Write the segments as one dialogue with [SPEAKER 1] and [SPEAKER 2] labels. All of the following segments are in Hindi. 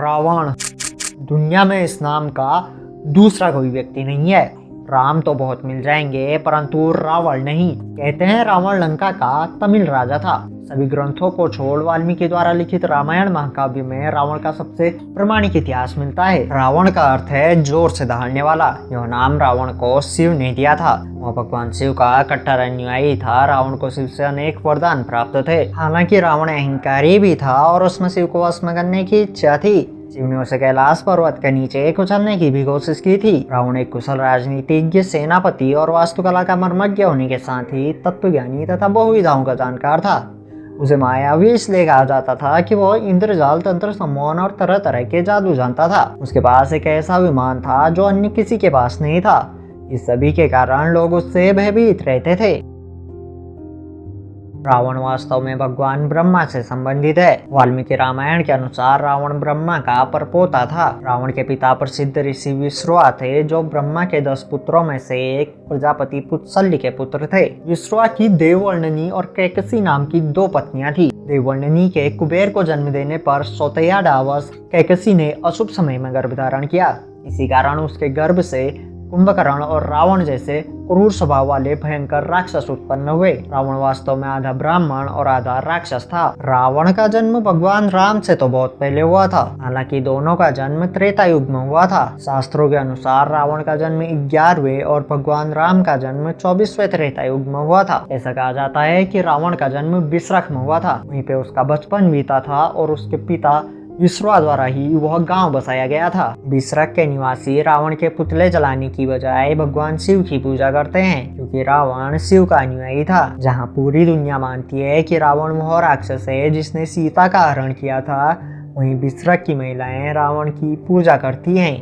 [SPEAKER 1] रावण। दुनिया में इस नाम का दूसरा कोई व्यक्ति नहीं है। राम तो बहुत मिल जाएंगे परंतु रावण नहीं। कहते हैं रावण लंका का तमिल राजा था। सभी ग्रंथों को छोड़ वाल्मीकि द्वारा लिखित रामायण महाकाव्य में रावण का सबसे प्रमाणिक इतिहास मिलता है। रावण का अर्थ है जोर से दहाड़ने वाला। यह नाम रावण को शिव ने दिया था। वह भगवान शिव का कट्टर अनुयायी था। रावण को शिव से अनेक वरदान प्राप्त थे। हालांकि रावण अहंकारी भी था और उसमें शिव को वश में करने की इच्छा थी। शिव ने उसे कैलाश पर्वत के नीचे कुचलने की भी कोशिश की थी। रावण एक कुशल राजनीतिज्ञ, सेनापति और वास्तुकला का मर्मज्ञ होने के साथ ही तत्वज्ञानी तथा बहुविधाओं का जानकार था। उसे मायावी इसलिए कहा जाता था कि वह इंद्रजाल, तंत्र, सम्मोहन और तरह तरह के जादू जानता था। उसके पास एक ऐसा विमान था जो अन्य किसी के पास नहीं था। इस सभी के कारण लोग उससे भयभीत रहते थे। रावण वास्तव में भगवान ब्रह्मा से संबंधित है। वाल्मीकि रामायण के अनुसार रावण ब्रह्मा का परपोता था। रावण के पिता प्रसिद्ध ऋषि विश्रवा थे, जो ब्रह्मा के 10 पुत्रों में से एक प्रजापति पुत्सल्य के पुत्र थे। विश्रवा की देववर्णनी और कैकसी नाम की 2 पत्नियां थी। देववर्णनी के कुबेर को जन्म देने पर सौतयाडावस कैकसी ने अशुभ समय में गर्भ धारण किया। इसी कारण उसके गर्भ से कुंभकर्ण और रावण जैसे क्रूर स्वभाव वाले भयंकर राक्षस उत्पन्न हुए। रावण वास्तव में आधा ब्राह्मण और आधा राक्षस था। रावण का जन्म भगवान राम से तो बहुत पहले हुआ था। हालांकि दोनों का जन्म त्रेता युग में हुआ था। शास्त्रों के अनुसार रावण का जन्म 11वें और भगवान राम का जन्म 24वें त्रेता युग में हुआ था। ऐसा कहा जाता है कि रावण का जन्म बिसरख में हुआ था। वहीं पे उसका बचपन बीता था और उसके पिता विश्रवा द्वारा ही वह गांव बसाया गया था। बिसरख के निवासी रावण के पुतले जलाने की बजाय भगवान शिव की पूजा करते हैं, क्योंकि रावण शिव का अनुयायी था। जहां पूरी दुनिया मानती है कि रावण वह राक्षस है जिसने सीता का हरण किया था, वहीं बिसरख की महिलाएं रावण की पूजा करती हैं।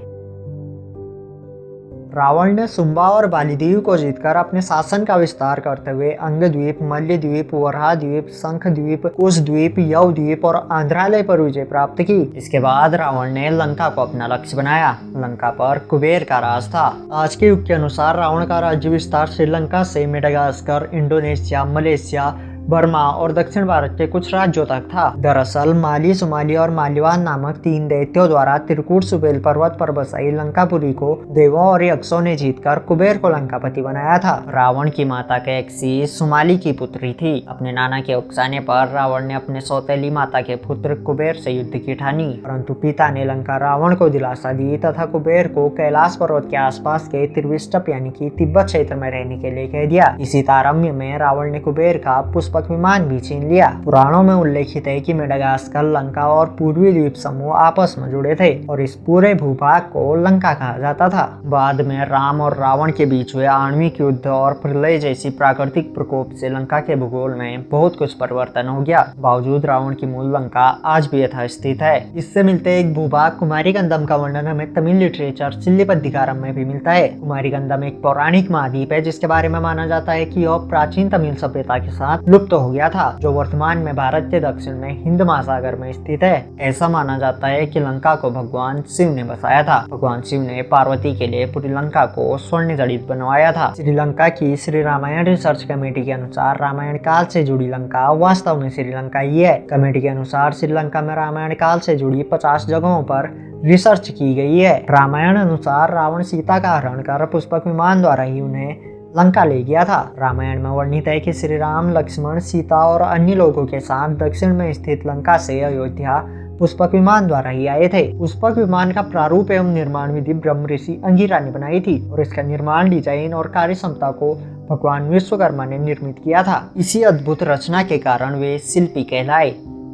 [SPEAKER 1] रावण ने शुंबा और बालीद्वीप को जीतकर अपने शासन का विस्तार करते हुए अंगद्वीप, मल्लद्वीप, वराहद्वीप, शंखद्वीप, कुशद्वीप, यवद्वीप और आंध्रालय पर विजय प्राप्त की। इसके बाद रावण ने लंका को अपना लक्ष्य बनाया। लंका पर कुबेर का राज था। आज के युग के अनुसार रावण का राज्य विस्तार श्रीलंका से मेडागास्कर, इंडोनेशिया, मलेशिया, बर्मा और दक्षिण भारत के कुछ राज्यों तक था। दरअसल माली, सोमाली और मालीवान नामक 3 दैत्यों द्वारा त्रिकूट सुबेल पर्वत पर बसाई लंकापुरी को देवों और यक्षों ने जीतकर कुबेर को लंकापति बनाया था। रावण की माता कैकसी सोमाली की पुत्री थी। अपने नाना के उकसाने पर रावण ने अपने सौतेली माता के पुत्र कुबेर से युद्ध की ठानी, परंतु पिता ने लंका रावण को दिलासा दी तथा कुबेर को कैलाश पर्वत के आसपास के त्रिविष्टप यानी कि तिब्बत क्षेत्र में रहने के लिए कह दिया। इसी तारतम्य में रावण ने कुबेर का पुष्पक विमान भी छीन लिया। पुराणों में उल्लेखित है कि मेडागास्कर, लंका और पूर्वी द्वीप समूह आपस में जुड़े थे और इस पूरे भूभाग को लंका कहा जाता था। बाद में राम और रावण के बीच हुए आणविक युद्ध और प्रलय जैसी प्राकृतिक प्रकोप से लंका के भूगोल में बहुत कुछ परिवर्तन हो गया। बावजूद रावण की मूल लंका आज भी यथास्थित है। इससे मिलते एक भूभाग कुमारीगंधम का वर्णन हमें तमिल लिटरेचर सिल्लिपद्दिकारम में भी मिलता है। कुमारीगंधम एक पौराणिक महाद्वीप है जिसके बारे में माना जाता है कि यह प्राचीन तमिल सभ्यता के साथ लुप्त हो गया था, जो वर्तमान में भारत के दक्षिण में हिंद महासागर में स्थित है। ऐसा माना जाता है कि लंका को भगवान शिव ने बसाया था। भगवान शिव ने पार्वती के लिए पूरी लंका को स्वर्ण जड़ित बनवाया था। श्रीलंका की श्री रामायण रिसर्च कमेटी के अनुसार रामायण काल से जुड़ी लंका वास्तव में श्रीलंका ही है। कमेटी के अनुसार श्रीलंका में रामायण काल से जुड़ी 50 जगहों पर रिसर्च की गई है। रामायण अनुसार रावण सीता का हरण कर पुष्पक विमान द्वारा ही उन्हें लंका ले गया था। रामायण में वर्णित है कि श्री राम, लक्ष्मण, सीता और अन्य लोगों के साथ दक्षिण में स्थित लंका से अयोध्या पुष्पक विमान द्वारा ही आए थे। पुष्पक विमान का प्रारूप एवं निर्माण विधि ब्रह्म ऋषि अंगिरा ने बनाई थी और इसका निर्माण, डिजाइन और कार्य क्षमता को भगवान विश्वकर्मा ने निर्मित किया था। इसी अद्भुत रचना के कारण वे शिल्पी कहलाए।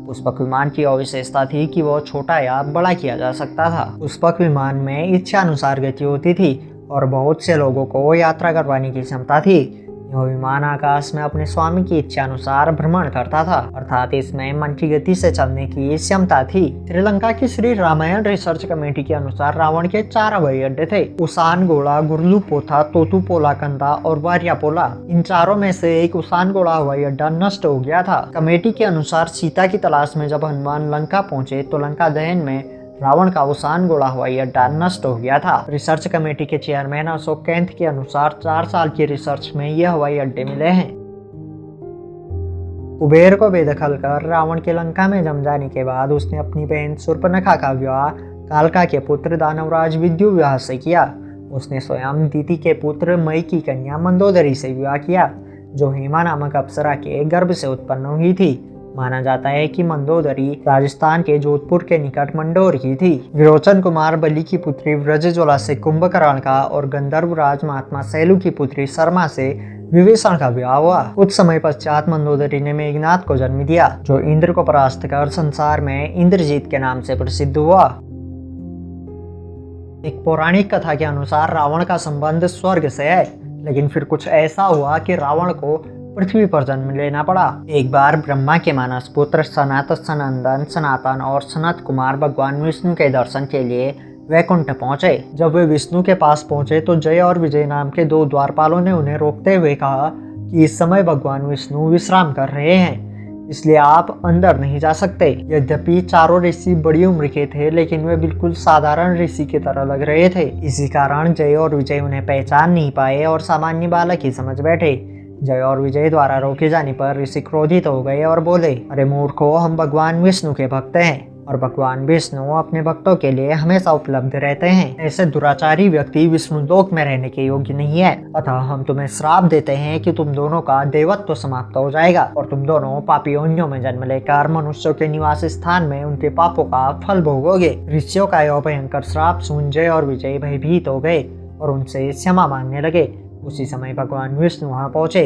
[SPEAKER 1] पुष्पक विमान की अविशेषता थी कि वह छोटा या बड़ा किया जा सकता था। पुष्पक विमान में इच्छा अनुसार गति होती थी और बहुत से लोगों को यात्रा करवाने की क्षमता थी। यह विमान आकाश में अपने स्वामी की इच्छा अनुसार भ्रमण करता था, अर्थात इसमें मन की गति से चलने की क्षमता थी। श्रीलंका की श्री रामायण रिसर्च कमेटी के अनुसार रावण के 4 हवाई अड्डे थे: उसानगोड़ा, गुरलूपोथा, तोतुपोला कंदा और वारियापोला। इन चारों में से एक उसानगोड़ा हवाई अड्डा नष्ट हो गया था। कमेटी के अनुसार सीता की तलाश में जब हनुमान लंका पहुंचे तो लंका दहन में रावण का उसानगोड़ा हवाई अड्डा नष्ट हो गया था। रिसर्च कमेटी के चेयरमैन अशोक कैंथ के अनुसार 4 साल की रिसर्च में ये हवाई अड्डे मिले हैं। कुबेर को बेदखल कर रावण के लंका में जम जाने के बाद उसने अपनी बहन शूर्पणखा का विवाह कालका के पुत्र दानवराज विद्यु विवाह से किया। उसने स्वयं दीति के पुत्र मई की कन्या मंदोदरी से विवाह किया, जो हेमा नामक अप्सरा के गर्भ से उत्पन्न हुई थी। माना जाता है कि मंदोदरी राजस्थान के जोधपुर के निकट मंडोर की थी। विरोचन कुमार बलि की पुत्री व्रजज्वाला से कुंभकर्ण का और गंधर्व राज महात्मा सैलु की पुत्री शर्मा से विभीषण का विवाह हुआ। कुछ समय पश्चात मंदोदरी ने मेघनाथ को जन्म दिया, जो इंद्र को परास्त कर संसार में इंद्रजीत के नाम से प्रसिद्ध हुआ। एक पौराणिक कथा के अनुसार रावण का संबंध स्वर्ग से है, लेकिन फिर कुछ ऐसा हुआ कि रावण को पृथ्वी पर जन्म लेना पड़ा। एक बार ब्रह्मा के मानस पुत्र सनत, सनंदन, सनातन और सनत कुमार भगवान विष्णु के दर्शन के लिए वैकुंठ पहुंचे। जब वे विष्णु के पास पहुंचे तो जय और विजय नाम के दो द्वारपालों ने उन्हें रोकते हुए कहा कि इस समय भगवान विष्णु विश्राम कर रहे हैं, इसलिए आप अंदर नहीं जा सकते। यद्यपि चारों ऋषि बड़ी उम्र के थे, लेकिन वे बिल्कुल साधारण ऋषि की तरह लग रहे थे। इसी कारण जय और विजय उन्हें पहचान नहीं पाए और सामान्य बालक ही समझ बैठे। जय और विजय द्वारा रोके जाने पर ऋषि क्रोधित हो गए और बोले, अरे मूर्खो, हम भगवान विष्णु के भक्त हैं और भगवान विष्णु अपने भक्तों के लिए हमेशा उपलब्ध रहते हैं। ऐसे दुराचारी व्यक्ति विष्णु लोक में रहने के योग्य नहीं है, अतः हम तुम्हें श्राप देते हैं कि तुम दोनों का देवत्व समाप्त हो जाएगा और तुम दोनों पापी योनियों में जन्म लेकर मनुष्यों के निवास स्थान में उनके पापों का फल भोगोगे। ऋषियों का यह भयंकर श्राप सुन जय और विजय भयभीत हो गए और उनसे क्षमा मांगने लगे। उसी समय भगवान विष्णु वहां पहुंचे।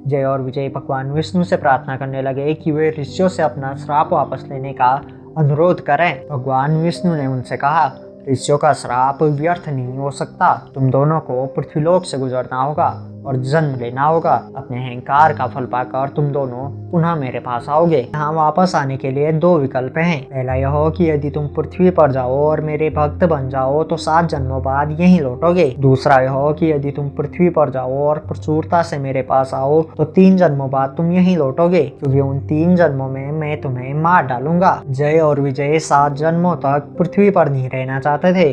[SPEAKER 1] जय और विजय भगवान विष्णु से प्रार्थना करने लगे कि वे ऋषियों से अपना श्राप वापस लेने का अनुरोध करें। भगवान विष्णु ने उनसे कहा, ऋषियों का श्राप व्यर्थ नहीं हो सकता। तुम दोनों को पृथ्वीलोक से गुजरना होगा और जन्म लेना होगा। अपने अहंकार का फल पाकर तुम दोनों पुनः मेरे पास आओगे। यहाँ वापस आने के लिए दो विकल्प हैं। पहला यह हो कि यदि तुम पृथ्वी पर जाओ और मेरे भक्त बन जाओ तो 7 जन्मों बाद यहीं लौटोगे। दूसरा यह हो कि यदि तुम पृथ्वी पर जाओ और प्रचुरता से मेरे पास आओ तो 3 जन्मों बाद तुम यहीं लौटोगे, क्योंकि उन 3 जन्मों में मैं तुम्हें मार डालूंगा। जय और विजय 7 जन्मों तक पृथ्वी पर नहीं रहना चाहते थे,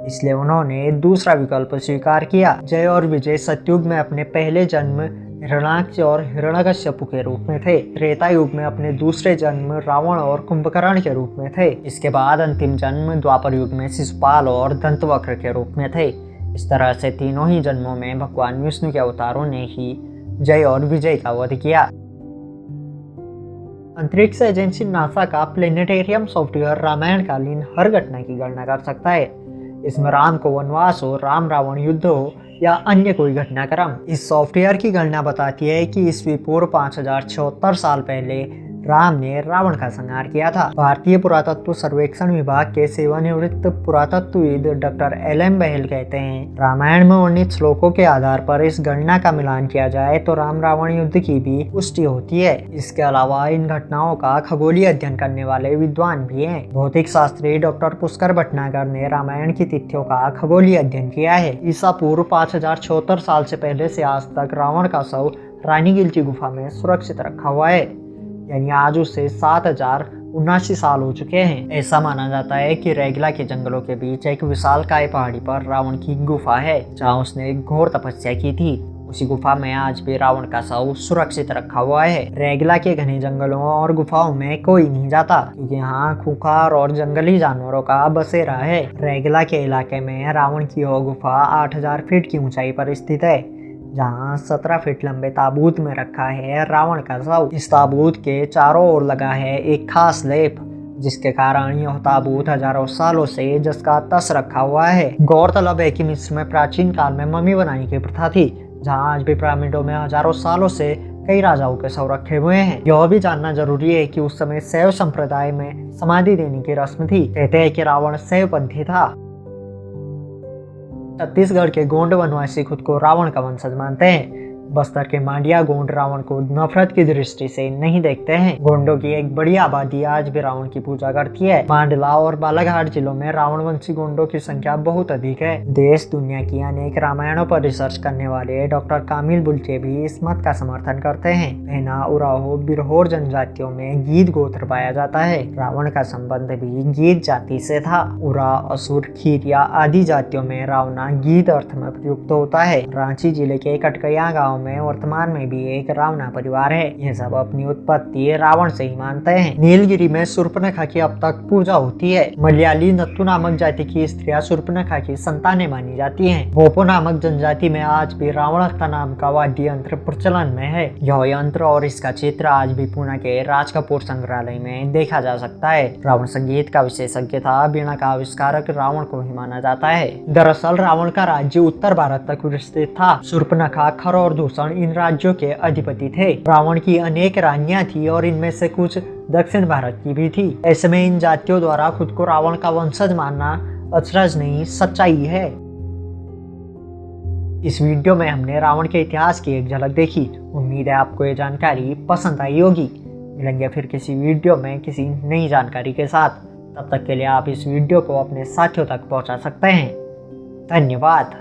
[SPEAKER 1] इसलिए उन्होंने दूसरा विकल्प स्वीकार किया। जय और विजय सतयुग में अपने पहले जन्म हिरण्याक्ष और हिरण्यकश्यप के रूप में थे। त्रेता युग में अपने दूसरे जन्म रावण और कुंभकर्ण के रूप में थे। इसके बाद अंतिम जन्म द्वापर युग में शिशुपाल और दंतवक्र के रूप में थे। इस तरह से तीनों ही जन्मों में भगवान विष्णु के अवतारों ने ही जय और विजय का वध किया। अंतरिक्ष एजेंसी नासा का प्लेनेटेरियम सॉफ्टवेयर रामायण कालीन हर घटना की गणना कर सकता है। इसमें राम को वनवास हो, राम रावण युद्ध हो या अन्य कोई घटनाक्रम। इस सॉफ्टवेयर की गणना बताती है कि ईस्वी पूर्व 5076 साल पहले राम ने रावण का संहार किया था। भारतीय पुरातत्व सर्वेक्षण विभाग के सेवानिवृत्त पुरातत्वविद डॉक्टर LM बहेल कहते हैं, रामायण में वर्णित श्लोकों के आधार पर इस गणना का मिलान किया जाए तो राम रावण युद्ध की भी पुष्टि होती है। इसके अलावा इन घटनाओं का खगोलीय अध्ययन करने वाले विद्वान भी हैं। भौतिक शास्त्री डॉक्टर पुष्कर भटनागर ने रामायण की तिथियों का खगोलीय अध्ययन किया है। ईसा पूर्व 5076 साल से पहले से आज तक रावण का शव रानीगिल की गुफा में सुरक्षित रखा हुआ है, यानी आज उसे 7079 साल हो चुके हैं। ऐसा माना जाता है कि रैगला के जंगलों के बीच एक विशालकाय पहाड़ी पर रावण की गुफा है, जहां उसने एक घोर तपस्या की थी। उसी गुफा में आज भी रावण का शव सुरक्षित रखा हुआ है। रैगला के घने जंगलों और गुफाओं में कोई नहीं जाता, क्योंकि यहाँ खूंखार और जंगली जानवरों का बसेरा है। रैगला के इलाके में रावण की यह गुफा 8000 फीट की ऊंचाई पर स्थित है, जहाँ 17 फीट लंबे ताबूत में रखा है रावण का शव। इस ताबूत के चारों ओर लगा है एक खास लेप, जिसके कारण यह ताबूत हजारों सालों से जस का तस रखा हुआ है। गौरतलब है कि मिस्र में प्राचीन काल में मम्मी बनाने की प्रथा थी, जहाँ आज भी पिरामिडों में हजारों सालों से कई राजाओं के शव रखे हुए हैं। यह भी जानना जरूरी है कि उस समय शैव संप्रदाय में समाधि देने की रस्म थी। कहते हैं कि रावण शैवपंथी था। छत्तीसगढ़ के गोंड वनवासी खुद को रावण का वंशज मानते हैं। बस्तर के मांडिया गोंड रावण को नफरत की दृष्टि से नहीं देखते हैं। गोंडों की एक बड़ी आबादी आज भी रावण की पूजा करती है। मांडला और बालाघाट जिलों में रावणवंशी गोंडों की संख्या बहुत अधिक है। देश दुनिया की अनेक रामायणों पर रिसर्च करने वाले डॉक्टर कामिल बुल्चे भी इस मत का समर्थन करते हैं। पहना, उराहो, बिरहोर जनजातियों में गीत गोत्र पाया जाता है। रावण का संबंध भी गीत जाति से था। उरा, असुर, खीरिया आदि जातियों में रावणा गीत अर्थ में प्रयुक्त होता है। रांची जिले के कटकैया गाँव गांव में वर्तमान में भी एक रावणा परिवार है। ये सब अपनी उत्पत्ति रावण से ही मानते हैं। नीलगिरी में शूर्पणखा की अब तक पूजा होती है। मलयाली नत्थु नामक जाति की स्त्रियां शूर्पणखा की संतानें मानी जाती हैं। भोपो नामक जनजाति में आज भी रावणहत्था नाम का वाद्य यंत्र प्रचलन में है। यह यंत्र और इसका चित्र आज भी पुणे के राज कपूर संग्रहालय में देखा जा सकता है। रावण संगीत का विशेषज्ञ था। वीणा का आविष्कारक रावण को ही माना जाता है। दरअसल रावण का राज्य उत्तर भारत तक विस्तृत था। शूर्पणखा, खर और दूषण इन राज्यों के अधिपति थे। रावण की अनेक रानियां थी और इनमें से कुछ दक्षिण भारत की भी थी। ऐसे में इन जातियों द्वारा खुद को रावण का वंशज मानना अचरज नहीं, सच्चाई है। इस वीडियो में हमने रावण के इतिहास की एक झलक देखी। उम्मीद है आपको ये जानकारी पसंद आई होगी। मिलेंगे फिर किसी वीडियो में किसी नई जानकारी के साथ। तब तक के लिए आप इस वीडियो को अपने साथियों तक पहुंचा सकते हैं। धन्यवाद।